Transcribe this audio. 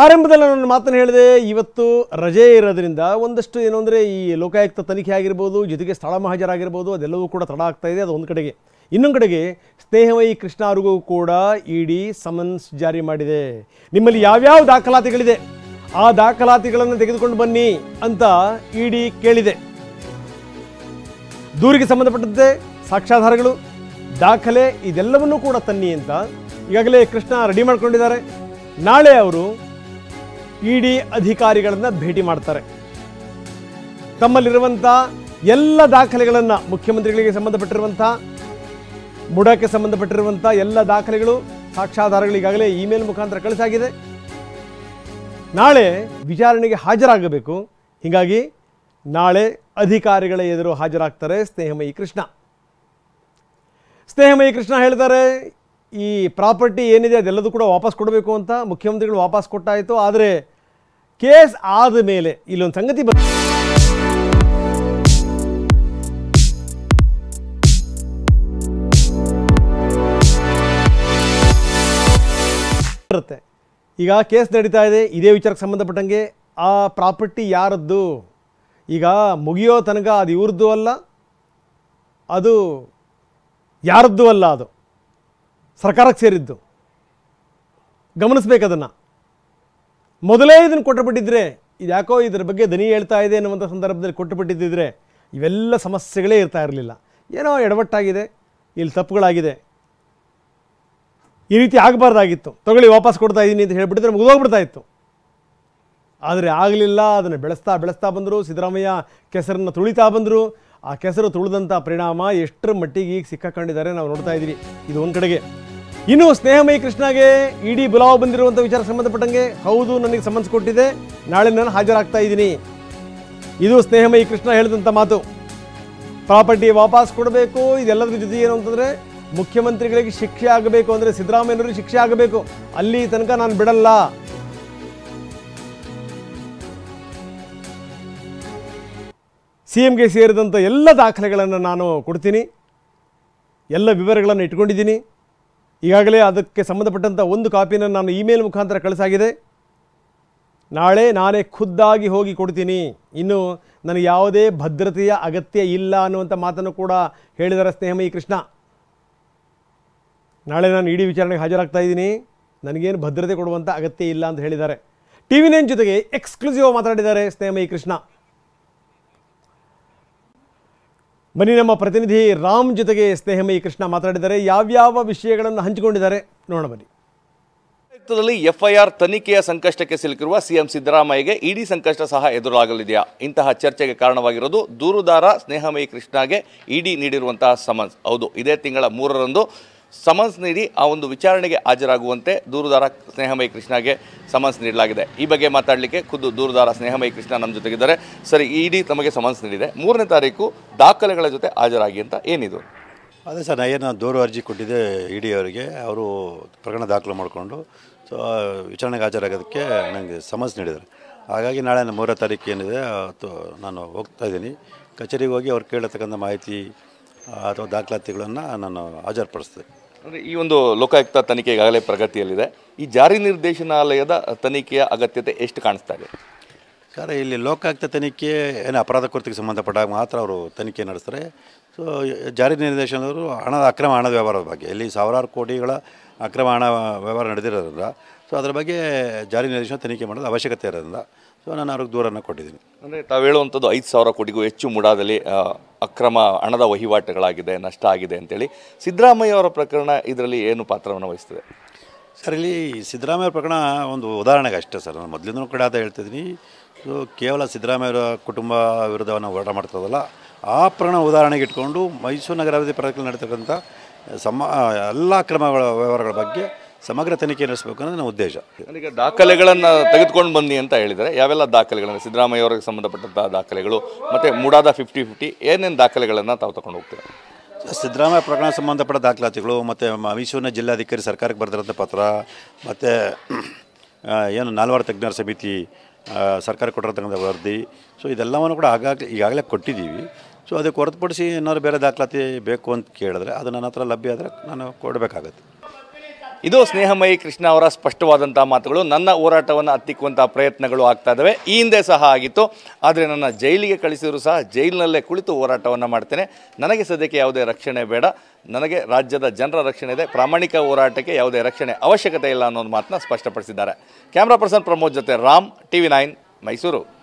ಆರಂಭದಲ್ಲಿ ನಾನು ಮಾತನ್ನು ಹೇಳಿದೆ, ಇವತ್ತು ರಜೆ ಇರೋದ್ರಿಂದ ಒಂದಷ್ಟು ಏನು ಅಂದರೆ ಈ ಲೋಕಾಯುಕ್ತ ತನಿಖೆ ಆಗಿರ್ಬೋದು, ಜೊತೆಗೆ ಸ್ಥಳ ಮಹಾಜರಾಗಿರ್ಬೋದು, ಅದೆಲ್ಲವೂ ಕೂಡ ತಡ ಆಗ್ತಾ ಇದೆ. ಅದು ಒಂದು ಕಡೆಗೆ. ಇನ್ನೊಂದು ಕಡೆಗೆ ಸ್ನೇಹಮಯಿ ಕೃಷ್ಣ ಅವ್ರಿಗೂ ಕೂಡ ಇಡಿ ಸಮನ್ಸ್ ಜಾರಿ ಮಾಡಿದೆ. ನಿಮ್ಮಲ್ಲಿ ಯಾವ್ಯಾವ ದಾಖಲಾತಿಗಳಿದೆ ಆ ದಾಖಲಾತಿಗಳನ್ನು ತೆಗೆದುಕೊಂಡು ಬನ್ನಿ ಅಂತ ಇಡಿ ಕೇಳಿದೆ. ದೂರಿಗೆ ಸಂಬಂಧಪಟ್ಟಂತೆ ಸಾಕ್ಷ್ಯಾಧಾರಗಳು, ದಾಖಲೆ ಇದೆಲ್ಲವನ್ನೂ ಕೂಡ ತನ್ನಿ ಅಂತ ಈಗಾಗಲೇ ಕೃಷ್ಣ ರೆಡಿ ಮಾಡ್ಕೊಂಡಿದ್ದಾರೆ. ನಾಳೆ ಅವರು ಇಡಿ ಅಧಿಕಾರಿಗಳನ್ನು ಭೇಟಿ ಮಾಡ್ತಾರೆ. ತಮ್ಮಲ್ಲಿರುವಂಥ ಎಲ್ಲ ದಾಖಲೆಗಳನ್ನು, ಮುಖ್ಯಮಂತ್ರಿಗಳಿಗೆ ಸಂಬಂಧಪಟ್ಟಿರುವಂಥ, ಮುಡಕ್ಕೆ ಸಂಬಂಧಪಟ್ಟಿರುವಂಥ ಎಲ್ಲ ದಾಖಲೆಗಳು, ಸಾಕ್ಷ್ಯಾಧಾರಗಳು ಈಗಾಗಲೇ ಇಮೇಲ್ ಮುಖಾಂತರ ಕಳಿಸಾಗಿದೆ. ನಾಳೆ ವಿಚಾರಣೆಗೆ ಹಾಜರಾಗಬೇಕು. ಹೀಗಾಗಿ ನಾಳೆ ಅಧಿಕಾರಿಗಳ ಎದುರು ಹಾಜರಾಗ್ತಾರೆ ಸ್ನೇಹಮಯಿ ಕೃಷ್ಣ. ಸ್ನೇಹಮಯಿ ಕೃಷ್ಣ ಹೇಳ್ತಾರೆ, ಈ ಪ್ರಾಪರ್ಟಿ ಏನಿದೆ ಅದೆಲ್ಲದೂ ಕೂಡ ವಾಪಸ್ ಕೊಡಬೇಕು ಅಂತ. ಮುಖ್ಯಮಂತ್ರಿಗಳು ವಾಪಸ್ ಕೊಟ್ಟಾಯಿತು. ಆದರೆ ಕೇಸ್ ಆದ ಮೇಲೆ ಇಲ್ಲೊಂದು ಸಂಗತಿ ಬರುತ್ತೆ. ಈಗ ಕೇಸ್ ನಡೀತಾ ಇದೆ, ಇದೇ ವಿಚಾರಕ್ಕೆ ಸಂಬಂಧಪಟ್ಟಂಗೆ ಆ ಪ್ರಾಪರ್ಟಿ ಯಾರದ್ದು, ಈಗ ಮುಗಿಯೋ ತನಕ ಅದು ಇವ್ರದ್ದು ಅಲ್ಲ, ಅದು ಯಾರದ್ದು ಅಲ್ಲ, ಅದು ಸರ್ಕಾರಕ್ಕೆ ಸೇರಿದ್ದು. ಗಮನಿಸ್ಬೇಕು ಅದನ್ನು. ಮೊದಲೇ ಇದನ್ನು ಕೊಟ್ಟುಬಿಟ್ಟಿದ್ರೆ, ಇದು ಯಾಕೋ ಇದರ ಬಗ್ಗೆ ದನಿ ಹೇಳ್ತಾ ಇದೆ ಅನ್ನುವಂಥ ಸಂದರ್ಭದಲ್ಲಿ ಕೊಟ್ಟುಬಿಟ್ಟಿದ್ದಿದ್ರೆ ಇವೆಲ್ಲ ಸಮಸ್ಯೆಗಳೇ ಇರ್ತಾ ಇರಲಿಲ್ಲ. ಏನೋ ಎಡವಟ್ಟಾಗಿದೆ, ಇಲ್ಲಿ ತಪ್ಪುಗಳಾಗಿದೆ, ಈ ರೀತಿ ಆಗಬಾರ್ದಾಗಿತ್ತು, ತಗೊಳ್ಳಿ ವಾಪಸ್ ಕೊಡ್ತಾ ಇದ್ದೀನಿ ಅಂತ ಹೇಳಿಬಿಟ್ಟಿದ್ರೆ ಮುಗಿದೋಗ್ಬಿಡ್ತಾ ಇತ್ತು. ಆದರೆ ಆಗಲಿಲ್ಲ. ಅದನ್ನು ಬೆಳೆಸ್ತಾ ಬಂದರು. ಸಿದ್ದರಾಮಯ್ಯ ಕೆಸರನ್ನು ತುಳಿತಾ ಬಂದರು. ಆ ಕೆಸರು ತುಳಿದಂಥ ಪರಿಣಾಮ ಎಷ್ಟರ ಮಟ್ಟಿಗೆ ಈಗ ಸಿಕ್ಕಾಕೊಂಡಿದ್ದಾರೆ ನಾವು ನೋಡ್ತಾ ಇದ್ದೀವಿ. ಇದು ಒಂದು ಕಡೆಗೆ. ಇನ್ನು ಸ್ನೇಹಮಯಿ ಕೃಷ್ಣಗೆ ಇಡಿ ಬುಲಾವ್ ಬಂದಿರುವಂಥ ವಿಚಾರಕ್ಕೆ ಸಂಬಂಧಪಟ್ಟಂಗೆ, ಹೌದು ನನಗೆ ಸಮನ್ಸ್ ಕೊಟ್ಟಿದೆ, ನಾಳೆ ನಾನು ಹಾಜರಾಗ್ತಾ ಇದ್ದೀನಿ. ಇದು ಸ್ನೇಹಮಯಿ ಕೃಷ್ಣ ಹೇಳಿದಂಥ ಮಾತು. ಪ್ರಾಪರ್ಟಿ ವಾಪಸ್ ಕೊಡಬೇಕು. ಇದೆಲ್ಲದರ ಜೊತೆ ಏನು ಅಂತಂದರೆ, ಮುಖ್ಯಮಂತ್ರಿಗಳಿಗೆ ಶಿಕ್ಷೆ ಆಗಬೇಕು, ಅಂದರೆ ಸಿದ್ದರಾಮಯ್ಯನವರಿಗೆ ಶಿಕ್ಷೆ ಆಗಬೇಕು. ಅಲ್ಲಿ ತನಕ ನಾನು ಬಿಡಲ್ಲ. CMಗೆ ಸೇರಿದಂಥ ಎಲ್ಲ ದಾಖಲೆಗಳನ್ನು ನಾನು ಕೊಡ್ತೀನಿ, ಎಲ್ಲ ವಿವರಗಳನ್ನು ಇಟ್ಕೊಂಡಿದ್ದೀನಿ. ಈಗಾಗಲೇ ಅದಕ್ಕೆ ಸಂಬಂಧಪಟ್ಟಂಥ ಒಂದು ಕಾಪಿನ ನಾನು ಇಮೇಲ್ ಮುಖಾಂತರ ಕಳಿಸಾಗಿದೆ. ನಾಳೆ ನಾನೇ ಖುದ್ದಾಗಿ ಹೋಗಿ ಕೊಡ್ತೀನಿ. ಇನ್ನು ನನಗೆ ಯಾವುದೇ ಭದ್ರತೆಯ ಅಗತ್ಯ ಇಲ್ಲ ಅನ್ನುವಂಥ ಮಾತನ್ನು ಕೂಡ ಹೇಳಿದ್ದಾರೆ ಸ್ನೇಹಮಯಿ ಕೃಷ್ಣ. ನಾಳೆ ನಾನು ಇಡಿ ವಿಚಾರಣೆಗೆ ಹಾಜರಾಗ್ತಾ ಇದ್ದೀನಿ, ನನಗೇನು ಭದ್ರತೆ ಕೊಡುವಂಥ ಅಗತ್ಯ ಇಲ್ಲ ಅಂತ ಹೇಳಿದ್ದಾರೆ. TV9 ಜೊತೆಗೆ ಎಕ್ಸ್ಕ್ಲೂಸಿವ್ ಮಾತಾಡಿದ್ದಾರೆ ಸ್ನೇಹಮಯಿ ಕೃಷ್ಣ. ಬನ್ನಿ, ನಮ್ಮ ಪ್ರತಿನಿಧಿ ರಾಮ್ ಜೊತೆಗೆ ಸ್ನೇಹಮಯಿ ಕೃಷ್ಣ ಮಾತಾಡಿದ್ದಾರೆ. ಯಾವ್ಯಾವ ವಿಷಯಗಳನ್ನು ಹಂಚಿಕೊಂಡಿದ್ದಾರೆ ನೋಡೋಣ ಬನ್ನಿ. FIR ತನಿಖೆಯ ಸಂಕಷ್ಟಕ್ಕೆ ಸಿಲುಕಿರುವ CM ಸಿದ್ದರಾಮಯ್ಯಗೆ ಇಡಿ ಸಂಕಷ್ಟ ಸಹ ಎದುರಾಗಲಿದೆಯಾ? ಇಂತಹ ಚರ್ಚೆಗೆ ಕಾರಣವಾಗಿರೋದು ದೂರುದಾರ ಸ್ನೇಹಮಯಿ ಕೃಷ್ಣಗೆ ಇಡಿ ನೀಡಿರುವಂತಹ ಸಮನ್ಸ್. ಹೌದು, ಇದೇ ತಿಂಗಳ 3ರಂದು ಸಮನ್ಸ್ ನೀಡಿ ಆ ಒಂದು ವಿಚಾರಣೆಗೆ ಹಾಜರಾಗುವಂತೆ ದೂರುದಾರ ಸ್ನೇಹಮಯಿ ಕೃಷ್ಣಗೆ ಸಮನ್ಸ್ ನೀಡಲಾಗಿದೆ. ಈ ಬಗ್ಗೆ ಮಾತಾಡಲಿಕ್ಕೆ ಖುದ್ದು ದೂರುದಾರ ಸ್ನೇಹಮಯಿ ಕೃಷ್ಣ ನಮ್ಮ ಜೊತೆಗಿದ್ದಾರೆ. ಸರಿ, ಇಡಿ ತಮಗೆ ಸಮನ್ಸ್ ನೀಡಿದೆ, 3ನೇ ತಾರೀಕು ದಾಖಲೆಗಳ ಜೊತೆ ಹಾಜರಾಗಿ ಅಂತ ಏನಿದು? ಅದೇ ಸರ್, ಏನು ದೂರು ಅರ್ಜಿ ಕೊಟ್ಟಿದ್ದೆ ಇಡಿ ಅವರಿಗೆ. ಅವರು ಪ್ರಕರಣ ದಾಖಲು ಮಾಡಿಕೊಂಡು ವಿಚಾರಣೆಗೆ ಹಾಜರಾಗೋದಕ್ಕೆ ನನಗೆ ಸಮನ್ಸ್ ನೀಡಿದ್ದಾರೆ. ಹಾಗಾಗಿ ನಾಳೆ 3ನೇ ತಾರೀಕು ಏನಿದೆ ನಾನು ಹೋಗ್ತಾ ಇದ್ದೀನಿ. ಕಚೇರಿಗೆ ಹೋಗಿ ಅವ್ರು ಕೇಳತಕ್ಕಂಥ ಮಾಹಿತಿ ಅಥವಾ ದಾಖಲಾತಿಗಳನ್ನು ನಾನು ಹಾಜರುಪಡಿಸ್ತೇನೆ. ಅಂದರೆ ಈ ಒಂದು ಲೋಕಾಯುಕ್ತ ತನಿಖೆ ಈಗಾಗಲೇ ಪ್ರಗತಿಯಲ್ಲಿದೆ. ಈ ಜಾರಿ ನಿರ್ದೇಶನಾಲಯದ ತನಿಖೆಯ ಅಗತ್ಯತೆ ಎಷ್ಟು ಕಾಣಿಸ್ತಾ ಇದೆ ಸರ್? ಇಲ್ಲಿ ಲೋಕಾಯುಕ್ತ ತನಿಖೆ ಏನು ಅಪರಾಧ ಕೃತ್ಯಕ್ಕೆ ಸಂಬಂಧಪಟ್ಟಾಗ ಮಾತ್ರ ಅವರು ತನಿಖೆ ನಡೆಸ್ತಾರೆ. ಸೊ ಜಾರಿ ನಿರ್ದೇಶನದವರು ಅಕ್ರಮ ಹಣದ ವ್ಯವಹಾರದ ಬಗ್ಗೆ, ಇಲ್ಲಿ ಸಾವಿರಾರು ಕೋಟಿಗಳ ಅಕ್ರಮ ಹಣ ವ್ಯವಹಾರ ನಡೆದಿರೋದ್ರಿಂದ ಸೊ ಅದರ ಬಗ್ಗೆ ಜಾರಿ ನಿರ್ದೇಶನ ತನಿಖೆ ಮಾಡೋದು ಅವಶ್ಯಕತೆ ಇರೋದ್ರಿಂದ ಸೊ ನಾನು ಅವ್ರಿಗೆ ದೂರನ್ನು ಕೊಟ್ಟಿದ್ದೀನಿ. ಅಂದರೆ ತಾವು ಹೇಳುವಂಥದ್ದು 5,000 ಕೋಟಿಗೂ ಹೆಚ್ಚು ಮುಡಾದಲ್ಲಿ ಅಕ್ರಮ ಹಣದ ವಹಿವಾಟುಗಳಾಗಿದೆ, ನಷ್ಟ ಆಗಿದೆ ಅಂತೇಳಿ. ಸಿದ್ದರಾಮಯ್ಯ ಅವರ ಪ್ರಕರಣ ಇದರಲ್ಲಿ ಏನು ಪಾತ್ರವನ್ನು ವಹಿಸ್ತದೆ ಸರ್? ಇಲ್ಲಿ ಸಿದ್ದರಾಮಯ್ಯ ಪ್ರಕರಣ ಒಂದು ಉದಾಹರಣೆಗೆ ಅಷ್ಟೇ ಸರ್. ನಾನು ಮೊದಲಿಂದನೂ ಕೂಡ ಅಂತ ಹೇಳ್ತಿದ್ದೀನಿ. ಸೊ ಕೇವಲ ಸಿದ್ದರಾಮಯ್ಯವರ ಕುಟುಂಬ ವಿರುದ್ಧವನ್ನು ಹೋರಾಟ ಮಾಡ್ತದಲ್ಲ, ಆ ಪ್ರಕರಣ ಉದಾಹರಣೆಗೆ ಇಟ್ಕೊಂಡು ಮೈಸೂರು ನಗರಾಭಿವೃದ್ಧಿ ಪ್ರಾಧಿಕಾರ ನಡೀತಕ್ಕಂಥ ಎಲ್ಲ ಅಕ್ರಮಗಳ ವ್ಯವಹಾರಗಳ ಬಗ್ಗೆ ಸಮಗ್ರ ತನಿಖೆ ನಡೆಸಬೇಕು ಅನ್ನೋದು ನನ್ನ ಉದ್ದೇಶ. ಈಗ ದಾಖಲೆಗಳನ್ನು ತೆಗೆದುಕೊಂಡು ಬನ್ನಿ ಅಂತ ಹೇಳಿದರೆ ಯಾವೆಲ್ಲ ದಾಖಲೆಗಳನ್ನು, ಸಿದ್ದರಾಮಯ್ಯ ಅವರಿಗೆ ಸಂಬಂಧಪಟ್ಟಂಥ ದಾಖಲೆಗಳು ಮತ್ತು ಮುಡಾದ 50-50 ಏನೇನು ದಾಖಲೆಗಳನ್ನು ತಾವು ತಗೊಂಡು ಹೋಗ್ತೀರಾ? ಸಿದ್ದರಾಮಯ್ಯ ಪ್ರಕರಣ ಸಂಬಂಧಪಟ್ಟ ದಾಖಲಾತಿಗಳು ಮತ್ತು ಮೈಸೂರಿನ ಜಿಲ್ಲಾಧಿಕಾರಿ ಸರ್ಕಾರಕ್ಕೆ ಬರೆದಿರೋಂಥ ಪತ್ರ ಮತ್ತು ಏನು 4 ತಜ್ಞರ ಸಮಿತಿ ಸರ್ಕಾರ ಕೊಟ್ಟಿರತಕ್ಕಂಥ ವರದಿ, ಸೊ ಇದೆಲ್ಲವನ್ನು ಕೂಡ ಈಗಾಗಲೇ ಕೊಟ್ಟಿದ್ದೀವಿ. ಸೊ ಅದಕ್ಕೆ ಹೊರತುಪಡಿಸಿ ಏನಾದ್ರು ಬೇರೆ ದಾಖಲಾತಿ ಬೇಕು ಅಂತ ಕೇಳಿದ್ರೆ ಅದು ನನ್ನ ಹತ್ರ ಲಭ್ಯ ಆದರೆ ನಾನು ಕೊಡಬೇಕಾಗತ್ತೆ. ಇದು ಸ್ನೇಹಮಯಿ ಕೃಷ್ಣ ಅವರ ಸ್ಪಷ್ಟವಾದಂಥ ಮಾತುಗಳು. ನನ್ನ ಹೋರಾಟವನ್ನು ಹತ್ತಿಕ್ಕುವಂಥ ಪ್ರಯತ್ನಗಳು ಆಗ್ತಾ ಇದ್ದಾವೆ, ಈ ಹಿಂದೆ ಸಹ ಆಗಿತ್ತು. ಆದರೆ ನನ್ನ ಜೈಲಿಗೆ ಕಳಿಸಿದ್ರು ಸಹ ಜೈಲಿನಲ್ಲೇ ಕುಳಿತು ಹೋರಾಟವನ್ನು ಮಾಡ್ತೇನೆ. ನನಗೆ ಸದ್ಯಕ್ಕೆ ಯಾವುದೇ ರಕ್ಷಣೆ ಬೇಡ, ನನಗೆ ರಾಜ್ಯದ ಜನರ ರಕ್ಷಣೆ ಇದೆ, ಪ್ರಾಮಾಣಿಕ ಹೋರಾಟಕ್ಕೆ ಯಾವುದೇ ರಕ್ಷಣೆ ಅವಶ್ಯಕತೆ ಇಲ್ಲ ಅನ್ನೋ ಮಾತನ್ನ ಸ್ಪಷ್ಟಪಡಿಸಿದ್ದಾರೆ. ಕ್ಯಾಮ್ರಾ ಪರ್ಸನ್ ಪ್ರಮೋದ್ ಜೊತೆ ರಾಮ್, TV9 ಮೈಸೂರು.